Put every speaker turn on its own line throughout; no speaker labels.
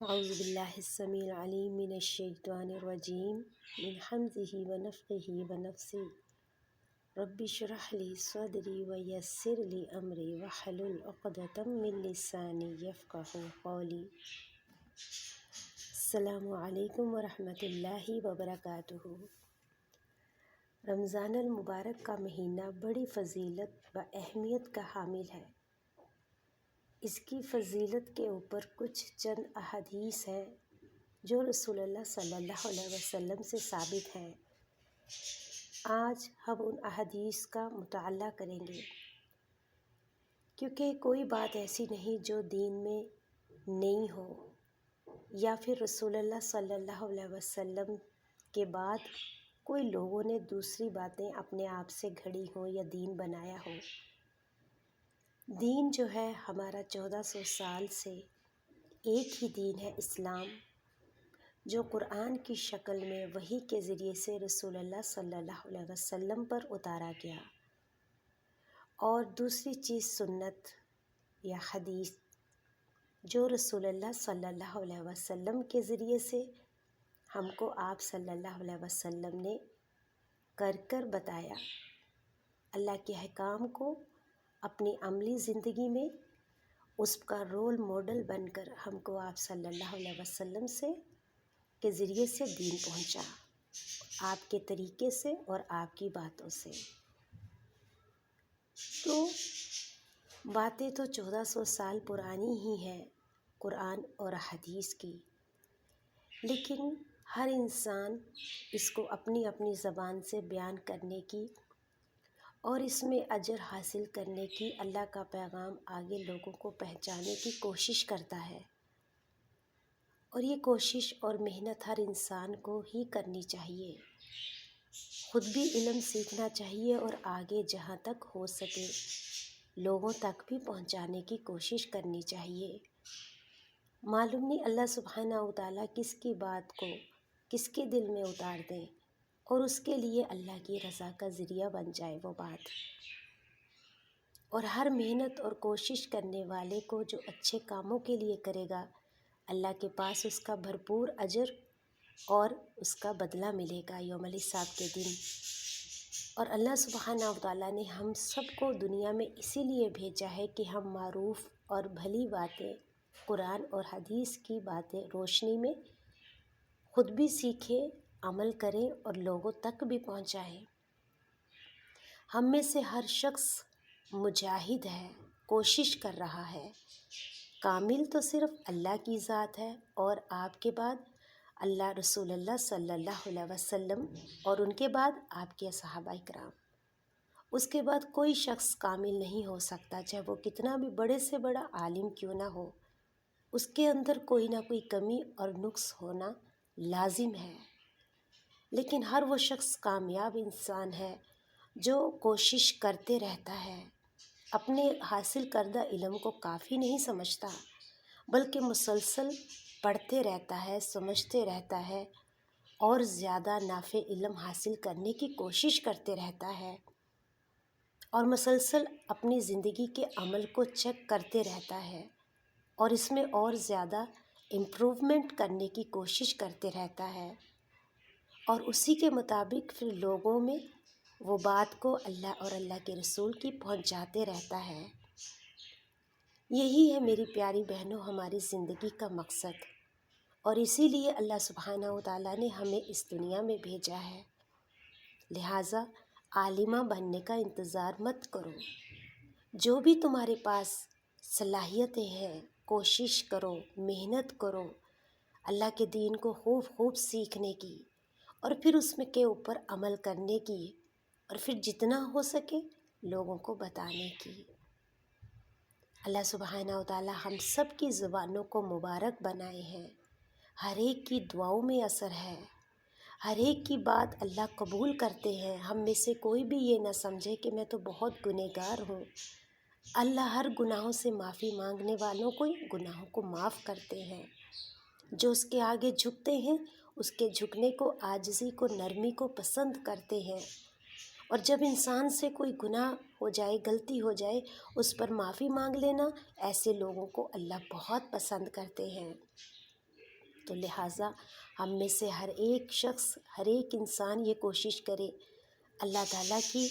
اعوذ باللہ السمیع العلیم من الشیطان الرجیم من حمزہ ونفخہ ونفثہ رب اشرح لی صدری ویسر لی امری واحلل عقدۃ من لسانی یفقہوا قولی۔ السلام علیکم ورحمۃ اللہ وبرکاتہ۔ رمضان المبارک کا مہینہ بڑی فضیلت و اہمیت کا حامل ہے۔ اس کی فضیلت کے اوپر کچھ چند احادیث ہیں جو رسول اللہ صلی اللہ علیہ وسلم سے ثابت ہیں۔ آج ہم ان احادیث کا مطالعہ کریں گے، کیونکہ کوئی بات ایسی نہیں جو دین میں نئی ہو، یا پھر رسول اللہ صلی اللہ علیہ وسلم کے بعد کوئی لوگوں نے دوسری باتیں اپنے آپ سے گھڑی ہوں یا دین بنایا ہو۔ دین جو ہے ہمارا 1400 سال سے ایک ہی دین ہے، اسلام، جو قرآن کی شکل میں وحی کے ذریعے سے رسول اللہ صلی اللہ علیہ وسلم پر اتارا گیا، اور دوسری چیز سنت یا حدیث، جو رسول اللہ صلی اللہ علیہ وسلم کے ذریعے سے ہم کو آپ صلی اللہ علیہ وسلم نے کر بتایا۔ اللہ کے احکام کو اپنی عملی زندگی میں اس کا رول ماڈل بن کر ہم کو آپ صلی اللہ علیہ وسلم سے کے ذریعے سے دین پہنچا، آپ کے طریقے سے اور آپ کی باتوں سے۔ تو باتیں تو 1400 سال پرانی ہی ہیں قرآن اور حدیث کی، لیکن ہر انسان اس کو اپنی اپنی زبان سے بیان کرنے کی اور اس میں اجر حاصل کرنے کی، اللہ کا پیغام آگے لوگوں کو پہنچانے کی کوشش کرتا ہے، اور یہ کوشش اور محنت ہر انسان کو ہی کرنی چاہیے۔ خود بھی علم سیکھنا چاہیے اور آگے جہاں تک ہو سکے لوگوں تک بھی پہنچانے کی کوشش کرنی چاہیے۔ معلوم نہیں اللہ سبحانہ و تعالیٰ کس کی بات کو کس کے دل میں اتار دیں اور اس کے لیے اللہ کی رضا کا ذریعہ بن جائے وہ بات، اور ہر محنت اور کوشش کرنے والے کو جو اچھے کاموں کے لیے کرے گا، اللہ کے پاس اس کا بھرپور اجر اور اس کا بدلہ ملے گا یوم الحساب کے دن۔ اور اللہ سبحانہ و تعالیٰ نے ہم سب کو دنیا میں اسی لیے بھیجا ہے کہ ہم معروف اور بھلی باتیں، قرآن اور حدیث کی باتیں روشنی میں خود بھی سیکھیں، عمل کریں اور لوگوں تک بھی پہنچائیں۔ ہم میں سے ہر شخص مجاہد ہے، کوشش کر رہا ہے۔ کامل تو صرف اللہ کی ذات ہے، اور آپ کے بعد اللہ، رسول اللہ صلی اللہ علیہ وسلم، اور ان کے بعد آپ کے صحابہ کرام۔ اس کے بعد کوئی شخص کامل نہیں ہو سکتا، چاہے وہ کتنا بھی بڑے سے بڑا عالم کیوں نہ ہو، اس کے اندر کوئی نہ کوئی کمی اور نقص ہونا لازم ہے۔ لیکن ہر وہ شخص کامیاب انسان ہے جو کوشش کرتے رہتا ہے، اپنے حاصل کردہ علم کو کافی نہیں سمجھتا، بلکہ مسلسل پڑھتے رہتا ہے، سمجھتے رہتا ہے، اور زیادہ نافع علم حاصل کرنے کی کوشش کرتے رہتا ہے، اور مسلسل اپنی زندگی کے عمل کو چیک کرتے رہتا ہے، اور اس میں اور زیادہ امپروومنٹ کرنے کی کوشش کرتے رہتا ہے، اور اسی کے مطابق پھر لوگوں میں وہ بات کو اللہ اور اللہ کے رسول کی پہنچاتے رہتا ہے۔ یہی ہے میری پیاری بہنوں ہماری زندگی کا مقصد، اور اسی لیے اللہ سبحانہ و تعالیٰ نے ہمیں اس دنیا میں بھیجا ہے۔ لہٰذا عالمہ بننے کا انتظار مت کرو، جو بھی تمہارے پاس صلاحیتیں ہیں کوشش کرو، محنت کرو، اللہ کے دین کو خوب سیکھنے کی، اور پھر اس میں کے اوپر عمل کرنے کی، اور پھر جتنا ہو سکے لوگوں کو بتانے کی۔ اللہ سبحانہ و تعالیٰ ہم سب کی زبانوں کو مبارک بنائے ہیں، ہر ایک کی دعاؤں میں اثر ہے، ہر ایک کی بات اللہ قبول کرتے ہیں۔ ہم میں سے کوئی بھی یہ نہ سمجھے کہ میں تو بہت گنہگار ہوں، اللہ ہر گناہوں سے معافی مانگنے والوں کو گناہوں کو معاف کرتے ہیں۔ جو اس کے آگے جھکتے ہیں، اس کے جھکنے کو، عاجزی کو، نرمی کو پسند کرتے ہیں، اور جب انسان سے کوئی گناہ ہو جائے، غلطی ہو جائے، اس پر معافی مانگ لینا، ایسے لوگوں کو اللہ بہت پسند کرتے ہیں۔ تو لہٰذا ہم میں سے ہر ایک شخص، ہر ایک انسان یہ کوشش کرے اللہ تعالیٰ کی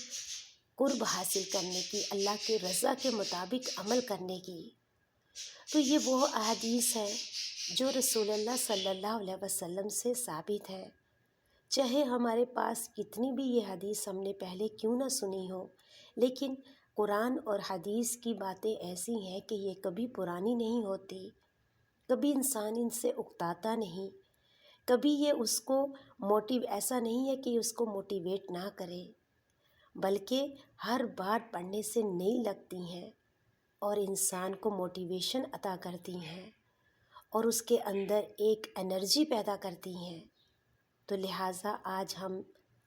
قرب حاصل کرنے کی، اللہ کے رضا کے مطابق عمل کرنے کی۔ تو یہ وہ احادیث ہے جو رسول اللہ صلی اللہ علیہ وسلم سے ثابت ہے، چاہے ہمارے پاس کتنی بھی یہ حدیث ہم نے پہلے کیوں نہ سنی ہو، لیکن قرآن اور حدیث کی باتیں ایسی ہیں کہ یہ کبھی پرانی نہیں ہوتی، کبھی انسان ان سے اکتاتا نہیں، کبھی یہ اس کو ایسا نہیں ہے کہ اس کو موٹیویٹ نہ کرے، بلکہ ہر بار پڑھنے سے نئی لگتی ہیں اور انسان کو موٹیویشن عطا کرتی ہیں اور اس کے اندر ایک انرجی پیدا کرتی ہیں۔ تو لہٰذا آج ہم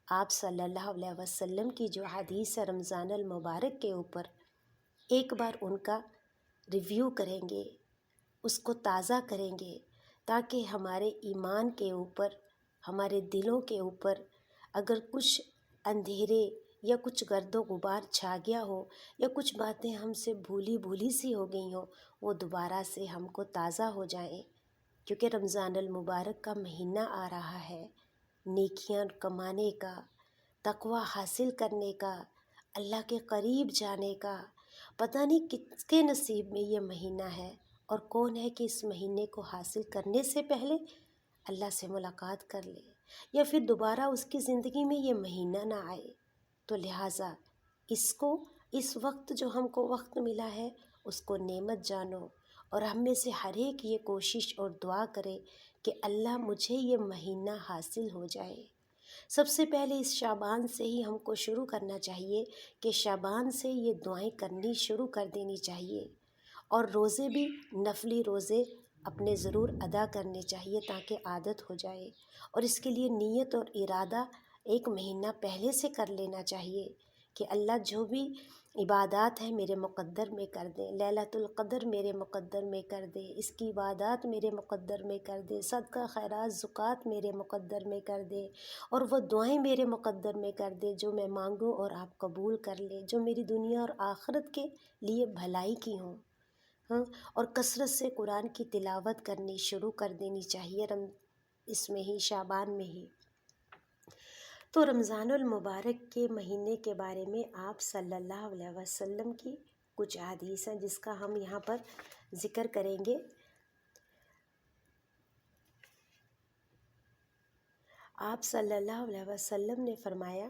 آپ صلی اللہ علیہ وسلم کی جو حدیث ہے رمضان المبارک کے اوپر، ایک بار ان کا ریویو کریں گے، اس کو تازہ کریں گے، تاکہ ہمارے ایمان کے اوپر، ہمارے دلوں کے اوپر اگر کچھ اندھیرے یا کچھ گرد و غبار چھا گیا ہو یا کچھ باتیں ہم سے بھولی سی ہو گئی ہوں، وہ دوبارہ سے ہم کو تازہ ہو جائیں، کیونکہ رمضان المبارک کا مہینہ آ رہا ہے، نیکیاں کمانے کا، تقوی حاصل کرنے کا، اللہ کے قریب جانے کا۔ پتہ نہیں کس کے نصیب میں یہ مہینہ ہے اور کون ہے کہ اس مہینے کو حاصل کرنے سے پہلے اللہ سے ملاقات کر لے یا پھر دوبارہ اس کی زندگی میں یہ مہینہ نہ آئے۔ تو لہٰذا اس وقت جو ہم کو وقت ملا ہے اس کو نعمت جانو، اور ہم میں سے ہر ایک یہ کوشش اور دعا کرے کہ اللہ مجھے یہ مہینہ حاصل ہو جائے۔ سب سے پہلے اس شعبان سے ہی ہم کو شروع کرنا چاہیے کہ شعبان سے یہ دعائیں کرنی شروع کر دینی چاہیے، اور روزے بھی نفلی روزے اپنے ضرور ادا کرنے چاہیے تاکہ عادت ہو جائے، اور اس کے لیے نیت اور ارادہ ایک مہینہ پہلے سے کر لینا چاہیے کہ اللہ جو بھی عبادات ہیں میرے مقدر میں کر دے، لیلۃ القدر میرے مقدر میں کر دے، اس کی عبادات میرے مقدر میں کر دے، صدقہ خیرات زکوٰۃ میرے مقدر میں کر دے، اور وہ دعائیں میرے مقدر میں کر دے جو میں مانگوں اور آپ قبول کر لے، جو میری دنیا اور آخرت کے لیے بھلائی کی ہوں۔ اور کثرت سے قرآن کی تلاوت کرنی شروع کر دینی چاہیے اس میں ہی، شعبان میں ہی۔ تو رمضان المبارک کے مہینے کے بارے میں آپ صلی اللہ علیہ وسلم کی کچھ احادیث ہیں جس کا ہم یہاں پر ذکر کریں گے۔ آپ صلی اللہ علیہ وسلم نے فرمایا،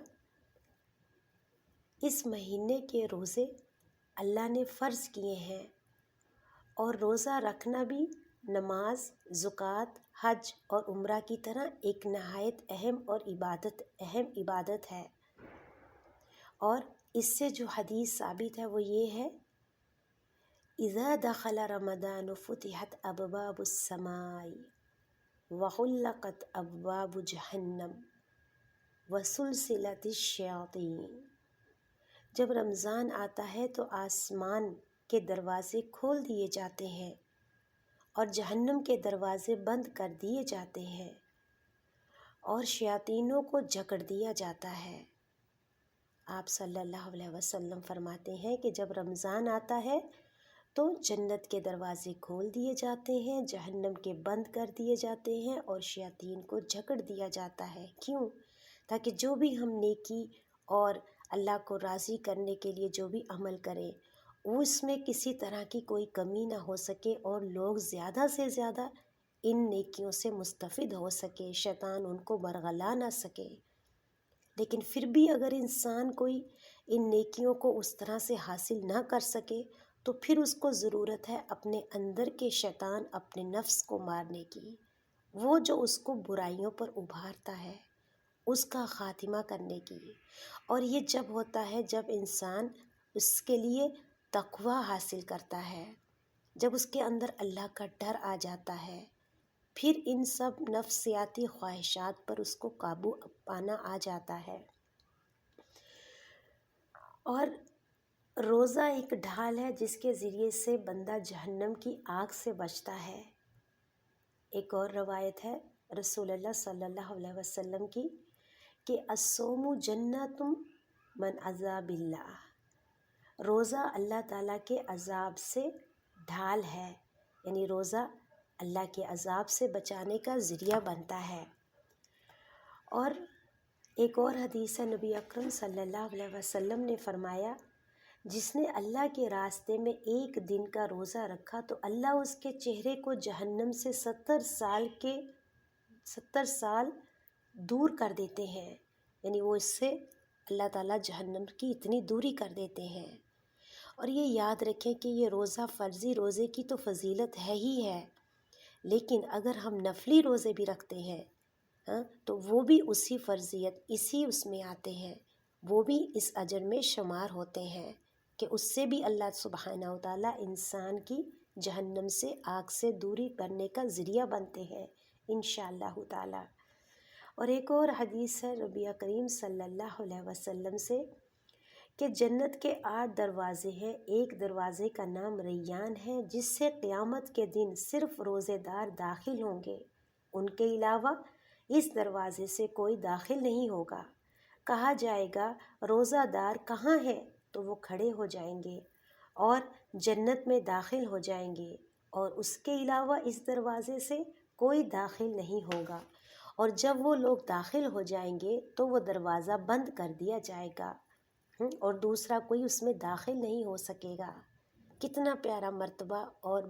اس مہینے کے روزے اللہ نے فرض کیے ہیں، اور روزہ رکھنا بھی نماز، زکوٰۃ، حج اور عمرہ کی طرح ایک نہایت اہم عبادت ہے۔ اور اس سے جو حدیث ثابت ہے وہ یہ ہے، اذا دخل رمضان فتحت ابواب السماء وغلقت ابواب جہنم وسلسلت الشیاطین۔ جب رمضان آتا ہے تو آسمان کے دروازے کھول دیے جاتے ہیں اور جہنم کے دروازے بند کر دیے جاتے ہیں اور شیاطینوں کو جکڑ دیا جاتا ہے۔ آپ صلی اللہ علیہ وسلم فرماتے ہیں کہ جب رمضان آتا ہے تو جنت کے دروازے کھول دیے جاتے ہیں، جہنم کے بند کر دیے جاتے ہیں اور شیاطین کو جکڑ دیا جاتا ہے۔ کیوں؟ تاکہ جو بھی ہم نیکی اور اللہ کو راضی کرنے کے لیے جو بھی عمل کریں وہ اس میں کسی طرح کی کوئی کمی نہ ہو سکے اور لوگ زیادہ سے زیادہ ان نیکیوں سے مستفید ہو سکے، شیطان ان کو برگلا نہ سکے۔ لیکن پھر بھی اگر انسان کوئی ان نیکیوں کو اس طرح سے حاصل نہ کر سکے تو پھر اس کو ضرورت ہے اپنے اندر کے شیطان، اپنے نفس کو مارنے کی، وہ جو اس کو برائیوں پر ابھارتا ہے اس کا خاتمہ کرنے کی۔ اور یہ جب ہوتا ہے جب انسان اس کے لیے تقوی حاصل کرتا ہے، جب اس کے اندر اللہ کا ڈر آ جاتا ہے، پھر ان سب نفسیاتی خواہشات پر اس کو قابو پانا آ جاتا ہے۔ اور روزہ ایک ڈھال ہے جس کے ذریعے سے بندہ جہنم کی آگ سے بچتا ہے۔ ایک اور روایت ہے رسول اللہ صلی اللہ علیہ وسلم کی کہ الصوم جنۃ من عذاب اللہ، روزہ اللہ تعالیٰ کے عذاب سے ڈھال ہے، یعنی روزہ اللہ کے عذاب سے بچانے کا ذریعہ بنتا ہے۔ اور ایک اور حدیث ہے، نبی اکرم صلی اللہ علیہ وسلم نے فرمایا، جس نے اللہ کے راستے میں ایک دن کا روزہ رکھا تو اللہ اس کے چہرے کو جہنم سے 70 سال دور کر دیتے ہیں، یعنی وہ اس سے اللہ تعالیٰ جہنم کی اتنی دوری کر دیتے ہیں۔ اور یہ یاد رکھیں کہ یہ روزہ فرضی روزے کی تو فضیلت ہے ہی ہے، لیکن اگر ہم نفلی روزے بھی رکھتے ہیں تو وہ بھی اسی فرضیت اسی اس میں آتے ہیں، وہ بھی اس اجر میں شمار ہوتے ہیں کہ اس سے بھی اللہ سبحانہ و تعالیٰ انسان کی جہنم سے آگ سے دوری کرنے کا ذریعہ بنتے ہیں انشاءاللہ تعالیٰ۔ اور ایک اور حدیث ہے نبی کریم صلی اللہ علیہ وسلم سے کہ جنت کے 8 دروازے ہیں، ایک دروازے کا نام ریان ہے، جس سے قیامت کے دن صرف روزے دار داخل ہوں گے، ان کے علاوہ اس دروازے سے کوئی داخل نہیں ہوگا۔ کہا جائے گا روزہ دار کہاں ہے؟ تو وہ کھڑے ہو جائیں گے اور جنت میں داخل ہو جائیں گے، اور اس کے علاوہ اس دروازے سے کوئی داخل نہیں ہوگا۔ اور جب وہ لوگ داخل ہو جائیں گے تو وہ دروازہ بند کر دیا جائے گا اور دوسرا کوئی اس میں داخل نہیں ہو سکے گا۔ کتنا پیارا مرتبہ اور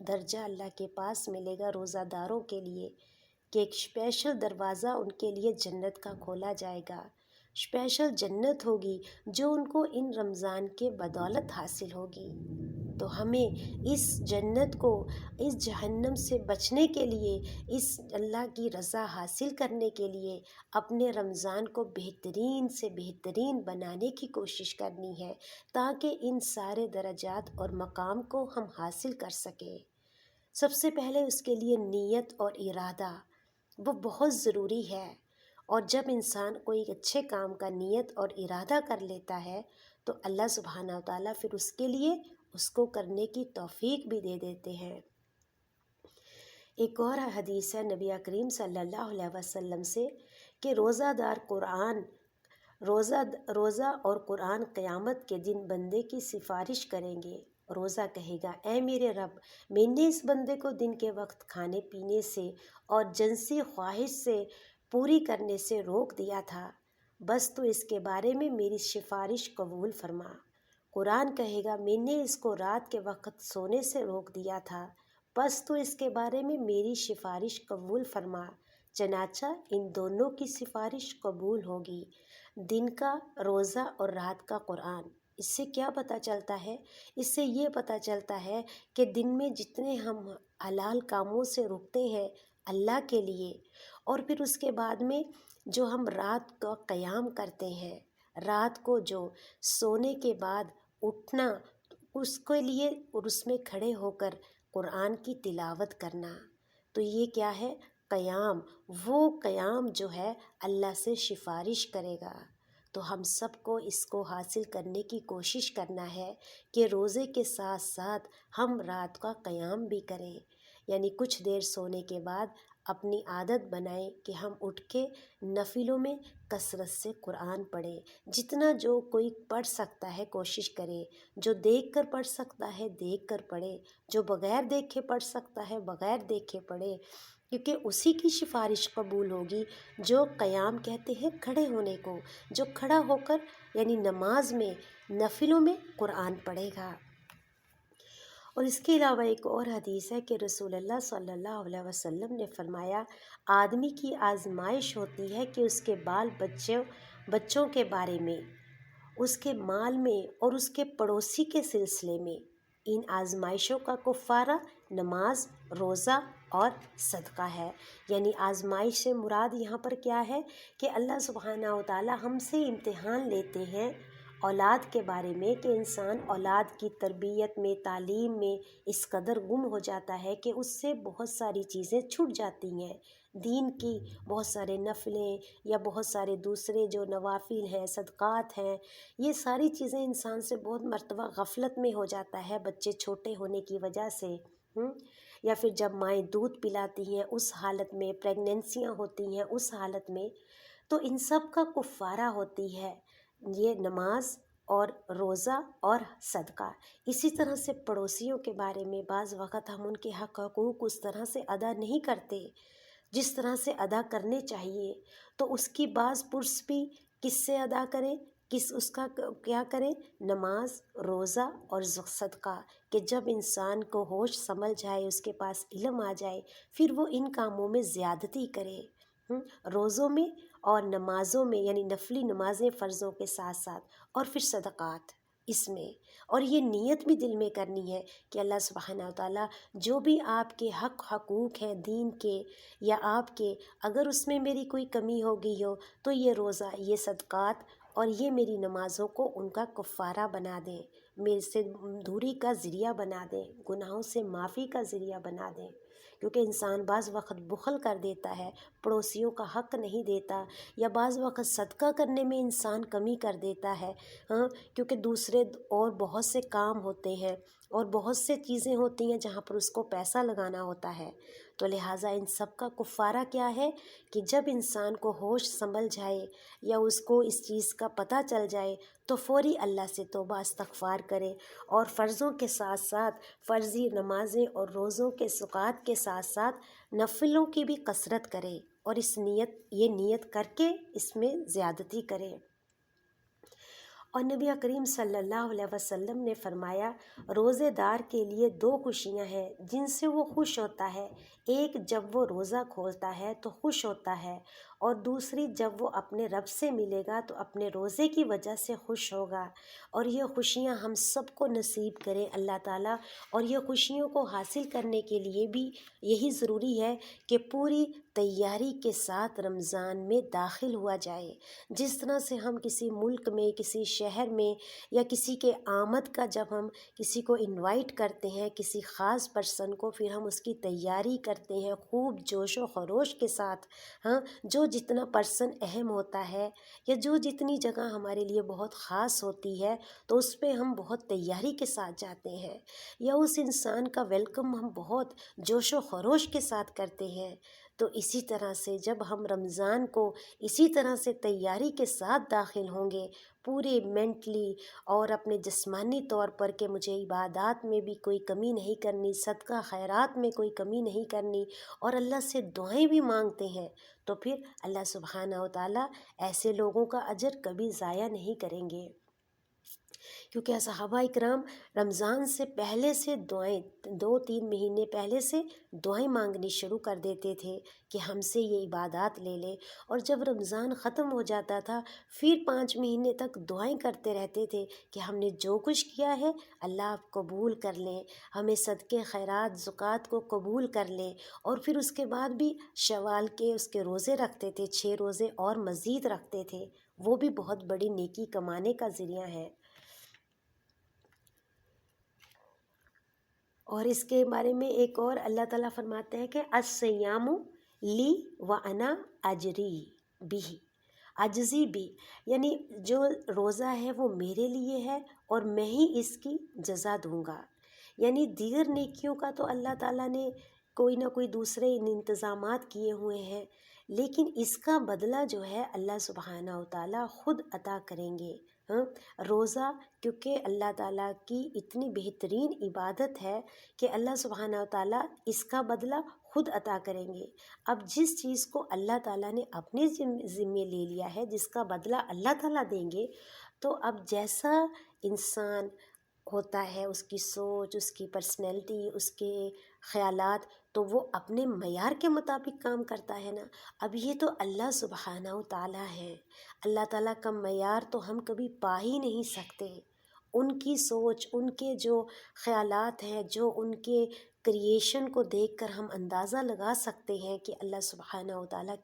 درجہ اللہ کے پاس ملے گا روزہ داروں کے لیے کہ ایک اسپیشل دروازہ ان کے لیے جنت کا کھولا جائے گا، اسپیشل جنت ہوگی جو ان کو ان رمضان کے بدولت حاصل ہوگی۔ تو ہمیں اس جنت کو، اس جہنم سے بچنے کے لیے، اس اللہ کی رضا حاصل کرنے کے لیے اپنے رمضان کو بہترین سے بہترین بنانے کی کوشش کرنی ہے، تاکہ ان سارے درجات اور مقام کو ہم حاصل کر سکیں۔ سب سے پہلے اس کے لیے نیت اور ارادہ وہ بہت ضروری ہے، اور جب انسان کوئی اچھے کام کا نیت اور ارادہ کر لیتا ہے تو اللہ سبحانہ وتعالیٰ پھر اس کے لیے اس کو کرنے کی توفیق بھی دے دیتے ہیں۔ ایک اور حدیث ہے نبی کریم صلی اللہ علیہ وسلم سے کہ روزہ اور قرآن قیامت کے دن بندے کی سفارش کریں گے۔ روزہ کہے گا، اے میرے رب، میں نے اس بندے کو دن کے وقت کھانے پینے سے اور جنسی خواہش سے پوری کرنے سے روک دیا تھا، بس تو اس کے بارے میں میری سفارش قبول فرما۔ قرآن کہے گا، میں نے اس کو رات کے وقت سونے سے روک دیا تھا، بس تو اس کے بارے میں میری سفارش قبول فرما۔ چنانچہ ان دونوں کی سفارش قبول ہوگی، دن کا روزہ اور رات کا قرآن۔ اس سے کیا پتہ چلتا ہے؟ اس سے یہ پتہ چلتا ہے کہ دن میں جتنے ہم حلال کاموں سے رکتے ہیں اللہ کے لیے، اور پھر اس کے بعد میں جو ہم رات کا قیام کرتے ہیں، رات کو جو سونے کے بعد اٹھنا، اس کے لیے اور اس میں کھڑے ہو کر قرآن کی تلاوت کرنا، تو یہ کیا ہے؟ قیام۔ وہ قیام جو ہے اللہ سے سفارش کرے گا۔ تو ہم سب کو اس کو حاصل کرنے کی کوشش کرنا ہے کہ روزے کے ساتھ ساتھ ہم رات کا قیام بھی کریں، یعنی کچھ دیر سونے کے بعد اپنی عادت بنائیں کہ ہم اٹھ کے نفلوں میں کثرت سے قرآن پڑھیں، جتنا جو کوئی پڑھ سکتا ہے کوشش کرے، جو دیکھ کر پڑھ سکتا ہے دیکھ کر پڑھے، جو بغیر دیکھے پڑھ سکتا ہے بغیر دیکھے پڑھے، کیونکہ اسی کی سفارش قبول ہوگی جو قیام کہتے ہیں کھڑے ہونے کو، جو کھڑا ہو کر یعنی نماز میں نفلوں میں قرآن پڑھے گا۔ اور اس کے علاوہ ایک اور حدیث ہے کہ رسول اللہ صلی اللہ علیہ وسلم نے فرمایا، آدمی کی آزمائش ہوتی ہے کہ اس کے بال بچوں کے بارے میں، اس کے مال میں اور اس کے پڑوسی کے سلسلے میں۔ ان آزمائشوں کا کفارہ نماز، روزہ اور صدقہ ہے۔ یعنی آزمائش سے مراد یہاں پر کیا ہے کہ اللہ سبحانہ و تعالیٰ ہم سے امتحان لیتے ہیں اولاد کے بارے میں، کہ انسان اولاد کی تربیت میں، تعلیم میں اس قدر گم ہو جاتا ہے کہ اس سے بہت ساری چیزیں چھوٹ جاتی ہیں، دین کی بہت سارے نفلیں یا بہت سارے دوسرے جو نوافل ہیں، صدقات ہیں، یہ ساری چیزیں انسان سے بہت مرتبہ غفلت میں ہو جاتا ہے بچے چھوٹے ہونے کی وجہ سے، یا پھر جب مائیں دودھ پلاتی ہیں اس حالت میں، پریگننسیاں ہوتی ہیں اس حالت میں، تو ان سب کا کفارہ ہوتی ہے یہ نماز اور روزہ اور صدقہ۔ اسی طرح سے پڑوسیوں کے بارے میں بعض وقت ہم ان کے حق حقوق اس طرح سے ادا نہیں کرتے جس طرح سے ادا کرنے چاہیے، تو اس کی بعض پرس بھی کس سے ادا کریں، اس کا کیا کریں؟ نماز، روزہ اور صدقہ، کہ جب انسان کو ہوش سنبھل جائے، اس کے پاس علم آ جائے، پھر وہ ان کاموں میں زیادتی کرے، روزوں میں اور نمازوں میں، یعنی نفلی نمازیں فرضوں کے ساتھ ساتھ، اور پھر صدقات اس میں۔ اور یہ نیت بھی دل میں کرنی ہے کہ اللہ سبحانہ وتعالیٰ جو بھی آپ کے حق حقوق ہیں دین کے یا آپ کے، اگر اس میں میری کوئی کمی ہو گئی ہو تو یہ روزہ، یہ صدقات اور یہ میری نمازوں کو ان کا کفارہ بنا دیں، میرے سے دوری کا ذریعہ بنا دیں، گناہوں سے معافی کا ذریعہ بنا دیں۔ کیونکہ انسان بعض وقت بخل کر دیتا ہے، پڑوسیوں کا حق نہیں دیتا، یا بعض وقت صدقہ کرنے میں انسان کمی کر دیتا ہے، کیونکہ دوسرے اور بہت سے کام ہوتے ہیں اور بہت سے چیزیں ہوتی ہیں جہاں پر اس کو پیسہ لگانا ہوتا ہے۔ تو لہٰذا ان سب کا کفارہ کیا ہے کہ جب انسان کو ہوش سنبھل جائے یا اس کو اس چیز کا پتہ چل جائے تو فوری اللہ سے توبہ استغفار کرے، اور فرضوں کے ساتھ ساتھ فرضی نمازیں اور روزوں کے سکات کے ساتھ ساتھ نفلوں کی بھی کثرت کرے، اور یہ نیت کر کے اس میں زیادتی کرے۔ اور نبی کریم صلی اللہ علیہ وسلم نے فرمایا، روزے دار کے لیے 2 خوشیاں ہیں جن سے وہ خوش ہوتا ہے، ایک جب وہ روزہ کھولتا ہے تو خوش ہوتا ہے، اور دوسری جب وہ اپنے رب سے ملے گا تو اپنے روزے کی وجہ سے خوش ہوگا۔ اور یہ خوشیاں ہم سب کو نصیب کرے اللہ تعالیٰ، اور یہ خوشیوں کو حاصل کرنے کے لیے بھی یہی ضروری ہے کہ پوری تیاری کے ساتھ رمضان میں داخل ہوا جائے۔ جس طرح سے ہم کسی ملک میں، کسی شہر میں، یا کسی کے آمد کا جب ہم کسی کو انوائٹ کرتے ہیں، کسی خاص پرسن کو، پھر ہم اس کی تیاری کرتے ہیں خوب جوش و خروش کے ساتھ، جو جتنا پرسن اہم ہوتا ہے یا جو جتنی جگہ ہمارے لیے بہت خاص ہوتی ہے تو اس پہ ہم بہت تیاری کے ساتھ جاتے ہیں، یا اس انسان کا ویلکم ہم بہت جوش و خروش کے ساتھ کرتے ہیں۔ تو اسی طرح سے جب ہم رمضان کو اسی طرح سے تیاری کے ساتھ داخل ہوں گے، پورے مینٹلی اور اپنے جسمانی طور پر، کہ مجھے عبادات میں بھی کوئی کمی نہیں کرنی، صدقہ خیرات میں کوئی کمی نہیں کرنی، اور اللہ سے دعائیں بھی مانگتے ہیں، تو پھر اللہ سبحانہ وتعالیٰ ایسے لوگوں کا اجر کبھی ضائع نہیں کریں گے۔ کیونکہ صحابہ اکرام رمضان سے پہلے سے دعائیں 2-3 مہینے پہلے سے دعائیں مانگنی شروع کر دیتے تھے کہ ہم سے یہ عبادات لے لے، اور جب رمضان ختم ہو جاتا تھا پھر 5 مہینے تک دعائیں کرتے رہتے تھے کہ ہم نے جو کچھ کیا ہے اللہ آپ قبول کر لیں، ہمیں صدقے خیرات زکوٰۃ کو قبول کر لیں۔ اور پھر اس کے بعد بھی شوال کے اس کے روزے رکھتے تھے، 6 روزے اور مزید رکھتے تھے، وہ بھی بہت بڑی نیکی کمانے کا ذریعہ ہے۔ اور اس کے بارے میں ایک اور اللہ تعالیٰ فرماتے ہیں کہ الصیام لی وانا اجری بھی، اجزی بھی، یعنی جو روزہ ہے وہ میرے لیے ہے اور میں ہی اس کی جزا دوں گا۔ یعنی دیگر نیکیوں کا تو اللہ تعالیٰ نے کوئی نہ کوئی دوسرے انتظامات کیے ہوئے ہیں، لیکن اس کا بدلہ جو ہے اللہ سبحانہ وتعالیٰ خود عطا کریں گے۔ روزہ کیونکہ اللہ تعالیٰ کی اتنی بہترین عبادت ہے کہ اللہ سبحانہ وتعالیٰ اس کا بدلہ خود عطا کریں گے۔ اب جس چیز کو اللہ تعالیٰ نے اپنے ذمے لے لیا ہے، جس کا بدلہ اللہ تعالیٰ دیں گے، تو اب جیسا انسان ہوتا ہے، اس کی سوچ، اس کی پرسنالٹی، اس کے خیالات، تو وہ اپنے معیار کے مطابق کام کرتا ہے نا۔ اب یہ تو اللہ سبحانہ وتعالیٰ ہے، اللہ تعالیٰ کا معیار تو ہم کبھی پا ہی نہیں سکتے۔ ان کی سوچ، ان کے جو خیالات ہیں، جو ان کے کریشن کو دیکھ کر ہم اندازہ لگا سکتے ہیں کہ اللہ سبحانہ وتعالیٰ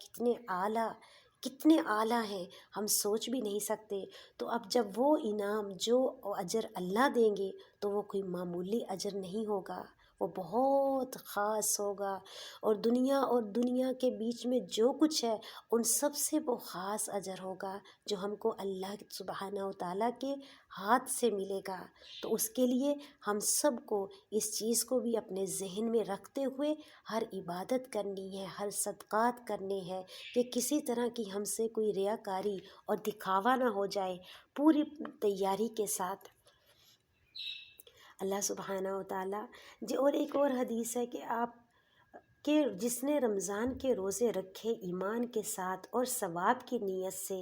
کتنے اعلیٰ ہیں، ہم سوچ بھی نہیں سکتے۔ تو اب جب وہ انعام، جو اجر اللہ دیں گے، تو وہ کوئی معمولی اجر نہیں ہوگا، وہ بہت خاص ہوگا، اور دنیا کے بیچ میں جو کچھ ہے ان سب سے وہ خاص اجر ہوگا جو ہم کو اللہ سبحانہ و تعالیٰ کے ہاتھ سے ملے گا۔ تو اس کے لیے ہم سب کو اس چیز کو بھی اپنے ذہن میں رکھتے ہوئے ہر عبادت کرنی ہے، ہر صدقات کرنے ہیں کہ کسی طرح کی ہم سے کوئی ریاکاری اور دکھاوا نہ ہو جائے، پوری تیاری کے ساتھ۔ اللہ سبحانہ و تعالیٰ اور ایک اور حدیث ہے کہ کہ جس نے رمضان کے روزے رکھے ایمان کے ساتھ اور ثواب کی نیت سے،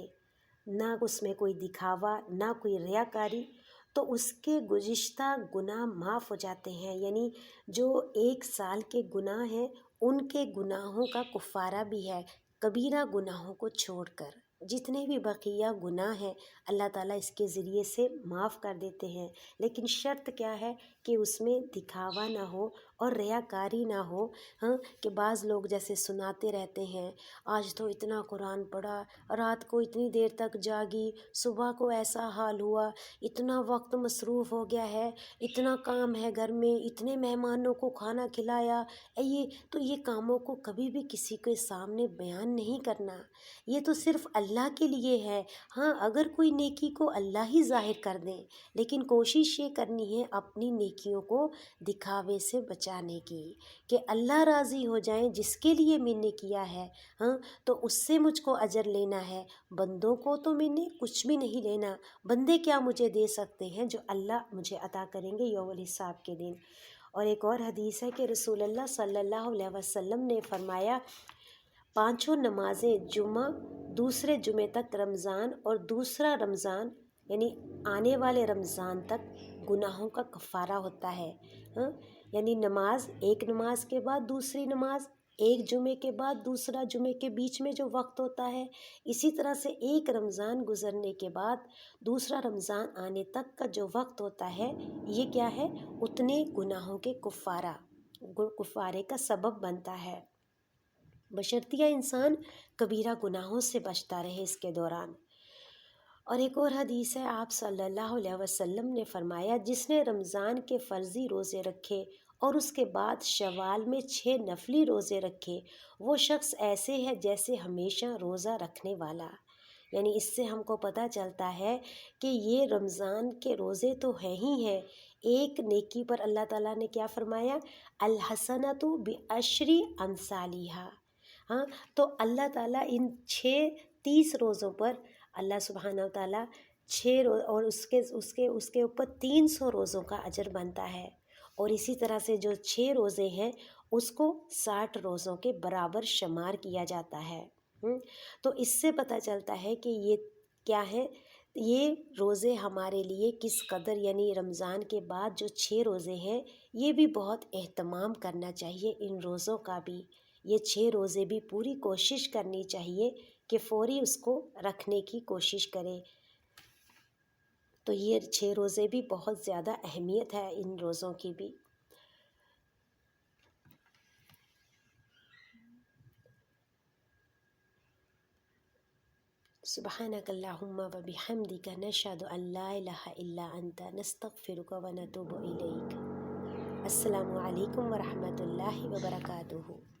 نہ اس میں کوئی دکھاوا نہ کوئی ریاکاری، تو اس کے گزشتہ گناہ معاف ہو جاتے ہیں، یعنی جو 1 سال کے گناہ ہیں ان کے گناہوں کا کفارہ بھی ہے، کبیرہ گناہوں کو چھوڑ کر جتنے بھی بقیہ گناہ ہیں اللہ تعالیٰ اس کے ذریعے سے معاف کر دیتے ہیں، لیکن شرط کیا ہے کہ اس میں دکھاوا نہ ہو اور ریاکاری نہ ہو۔ ہاں، کہ بعض لوگ جیسے سناتے رہتے ہیں، آج تو اتنا قرآن پڑھا، رات کو اتنی دیر تک جاگی، صبح کو ایسا حال ہوا، اتنا وقت مصروف ہو گیا ہے، اتنا کام ہے گھر میں، اتنے مہمانوں کو کھانا کھلایا، یہ کاموں کو کبھی بھی کسی کے سامنے بیان نہیں کرنا، یہ تو صرف اللہ کے لیے ہے۔ ہاں، اگر کوئی نیکی کو اللہ ہی ظاہر کر دیں، لیکن کوشش یہ کرنی ہے اپنی نیکیوں کو دکھاوے سے بچانے کی، کہ اللہ راضی ہو جائیں جس کے لیے میں نے کیا ہے، ہاں تو اس سے مجھ کو اجر لینا ہے، بندوں کو تو میں نے کچھ بھی نہیں لینا، بندے کیا مجھے دے سکتے ہیں جو اللہ مجھے عطا کریں گے یوم الحساب کے دن۔ اور ایک اور حدیث ہے کہ رسول اللہ صلی اللہ علیہ وسلم نے فرمایا، 5 نمازیں جمعہ، دوسرے جمعے تک رمضان اور دوسرا رمضان یعنی آنے والے رمضان تک گناہوں کا کفارہ ہوتا ہے۔ ہاں، یعنی ایک نماز کے بعد دوسری نماز، ایک جمعے کے بعد دوسرا جمعے کے بیچ میں جو وقت ہوتا ہے، اسی طرح سے ایک رمضان گزرنے کے بعد دوسرا رمضان آنے تک کا جو وقت ہوتا ہے، یہ کیا ہے؟ اتنے گناہوں کے کفارے کا سبب بنتا ہے، بشرطیہ انسان کبیرہ گناہوں سے بچتا رہے اس کے دوران۔ اور ایک اور حدیث ہے، آپ صلی اللہ علیہ وسلم نے فرمایا، جس نے رمضان کے فرضی روزے رکھے اور اس کے بعد شوال میں 6 نفلی روزے رکھے، وہ شخص ایسے ہے جیسے ہمیشہ روزہ رکھنے والا۔ یعنی اس سے ہم کو پتہ چلتا ہے کہ یہ رمضان کے روزے تو ہیں ہی ہیں، ایک نیکی پر اللہ تعالیٰ نے کیا فرمایا؟ الحسنۃ بعشر امثالھا۔ ہاں، تو اللہ تعالیٰ ان 30 روزوں پر اللہ سبحانہ و تعالیٰ 6 روز اور اس کے اوپر 300 روزوں کا اجر بنتا ہے، اور اسی طرح سے جو 6 روزے ہیں اس کو 60 روزوں کے برابر شمار کیا جاتا ہے۔ تو اس سے پتہ چلتا ہے کہ یہ کیا ہے، یہ روزے ہمارے لیے کس قدر، یعنی رمضان کے بعد جو 6 روزے ہیں یہ بھی بہت اہتمام کرنا چاہیے ان روزوں کا بھی، یہ 6 روزے بھی پوری کوشش کرنی چاہیے کہ فوری اس کو رکھنے کی کوشش کرے۔ تو یہ 6 روزے بھی بہت زیادہ اہمیت ہے ان روزوں کی بھی۔ سبحانک اللہم و بحمدک، نشہد ان لا الہ الا انت، نستغفرک و نتوب الیک۔ السلام علیکم ورحمۃ اللہ وبرکاتہ۔